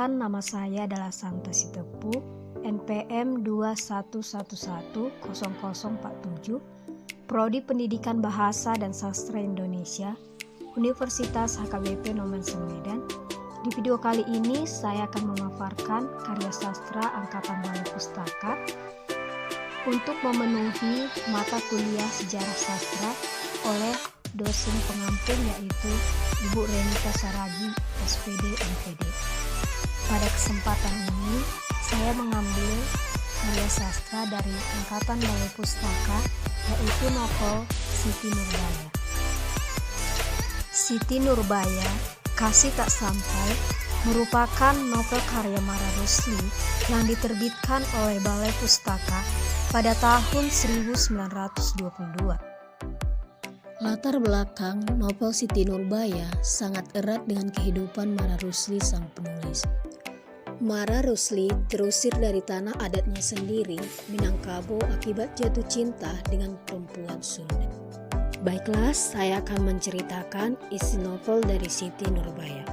Perkenalkan, nama saya adalah Santa Sitepu, NPM 21110047, Prodi Pendidikan Bahasa dan Sastra Indonesia, Universitas HKBP Nomen Medan. Di video kali ini saya akan memaparkan karya sastra Angkatan Balai Pustaka untuk memenuhi mata kuliah sejarah sastra oleh dosen pengampu yaitu Ibu Renita Saragi, SPD MPD. Pada kesempatan ini saya mengambil karya sastra dari Angkatan Balai Pustaka yaitu novel Siti Nurbaya. Siti Nurbaya, Kasih Tak Sampai merupakan novel karya Mara Rusli yang diterbitkan oleh Balai Pustaka pada tahun 1922. Latar belakang novel Siti Nurbaya sangat erat dengan kehidupan Mara Rusli sang penulis. Mara Rusli terusir dari tanah adatnya sendiri, Minangkabau, akibat jatuh cinta dengan perempuan Sunda. Baiklah, saya akan menceritakan isi novel dari Siti Nurbaya.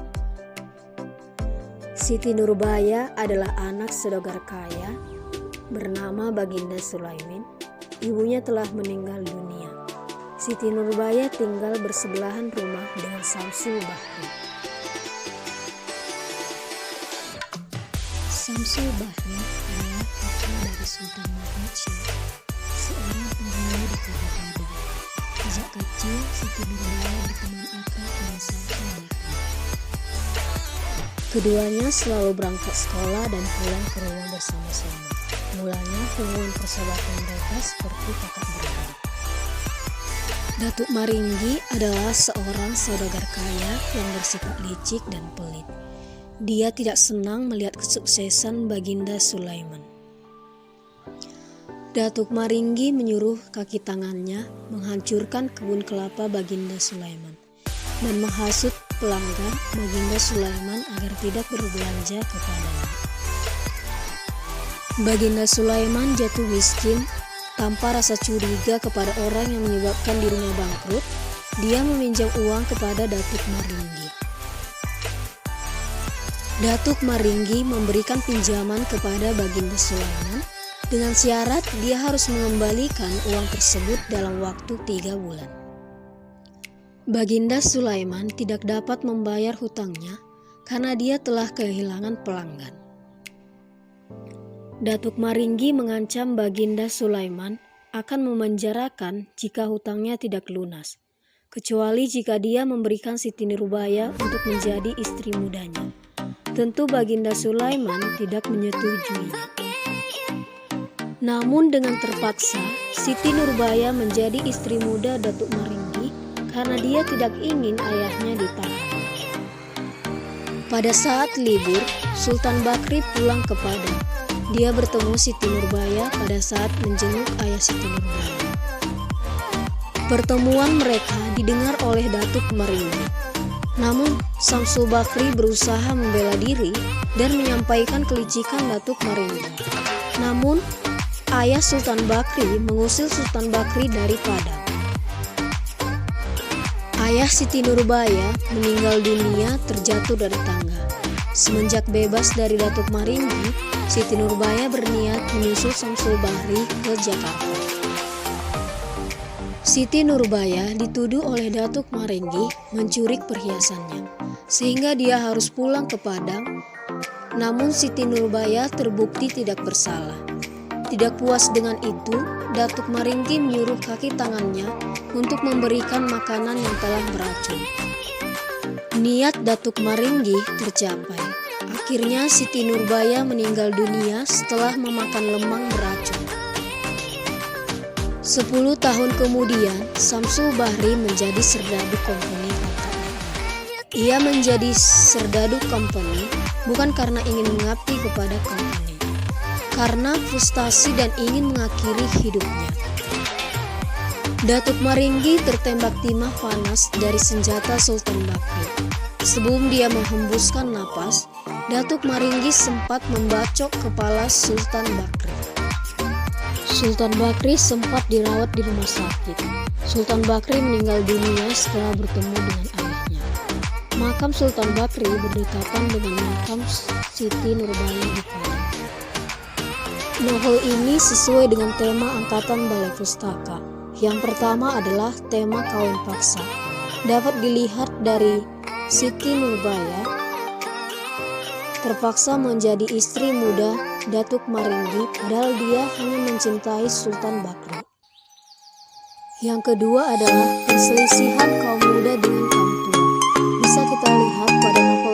Siti Nurbaya adalah anak saudagar kaya bernama Baginda Sulaiman. Ibunya telah meninggal dunia. Siti Nurbaya tinggal bersebelahan rumah dengan Samsul Bahri. Samsul Bahri adalah putra dari Sultan Mahmud Syekh, seorang penghulu di kota Padang. Sejak kecil, Siti Nurbaya berteman akrab dengan Samsul Bahri. Keduanya selalu berangkat sekolah dan pulang ke rumah bersama-sama. Mulanya hubungan persahabatan mereka seperti kakak beradik. Datuk Maringgi adalah seorang saudagar kaya yang bersifat licik dan pelit. Dia tidak senang melihat kesuksesan Baginda Sulaiman. Datuk Maringgi menyuruh kaki tangannya menghancurkan kebun kelapa Baginda Sulaiman dan menghasut pelanggan Baginda Sulaiman agar tidak berbelanja kepadanya. Baginda Sulaiman jatuh miskin. Tanpa rasa curiga kepada orang yang menyebabkan dirinya bangkrut, dia meminjam uang kepada Datuk Maringgi. Datuk Maringgi memberikan pinjaman kepada Baginda Sulaiman dengan syarat dia harus mengembalikan uang tersebut dalam waktu 3 bulan. Baginda Sulaiman tidak dapat membayar hutangnya karena dia telah kehilangan pelanggan. Datuk Maringgi mengancam Baginda Sulaiman akan memenjarakan jika hutangnya tidak lunas, kecuali jika dia memberikan Siti Nurbaya untuk menjadi istri mudanya. Tentu Baginda Sulaiman tidak menyetujuinya. Namun dengan terpaksa, Siti Nurbaya menjadi istri muda Datuk Maringgi karena dia tidak ingin ayahnya ditahan. Pada saat libur, Sultan Bakri pulang ke Padang. Dia bertemu Siti Nurbaya pada saat menjenguk ayah Siti Nurbaya. Pertemuan mereka didengar oleh Datuk Maringgi. Namun, Samsul Bakri berusaha membela diri dan menyampaikan kelicikan Datuk Maringgi. Namun, ayah Sultan Bakri mengusir Sultan Bakri dari Padang. Ayah Siti Nurbaya meninggal dunia terjatuh dari tangga. Semenjak bebas dari Datuk Maringgi, Siti Nurbaya berniat menyusul Samsul Bahri ke Jakarta. Siti Nurbaya dituduh oleh Datuk Maringgi mencuri perhiasannya, sehingga dia harus pulang ke Padang. Namun Siti Nurbaya terbukti tidak bersalah. Tidak puas dengan itu, Datuk Maringgi menyuruh kaki tangannya untuk memberikan makanan yang telah beracun. Niat Datuk Maringgi tercapai. Akhirnya Siti Nurbaya meninggal dunia setelah memakan lemang beracun. 10 tahun kemudian, Samsul Bahri menjadi serdadu kompeni Kota. Ia menjadi serdadu kompeni bukan karena ingin mengabdi kepada kompeni, karena frustasi dan ingin mengakhiri hidupnya. Datuk Maringgi tertembak timah panas dari senjata Sultan Bakri. Sebelum dia menghembuskan napas, Datuk Maringgi sempat membacok kepala Sultan Bakri. Sultan Bakri sempat dirawat di rumah sakit. Sultan Bakri meninggal dunia setelah bertemu dengan ayahnya. Makam Sultan Bakri berdekatan dengan makam Siti Nurbaya di Padang. Novel ini sesuai dengan tema Angkatan Balai Pustaka. Yang pertama adalah tema kawin paksa. Dapat dilihat dari Siti Nurbaya terpaksa menjadi istri muda Datuk Maringgi padahal dia hanya mencintai Sultan Bakri. Yang kedua adalah perselisihan kaum muda dengan kaum tua. Bisa kita lihat pada novel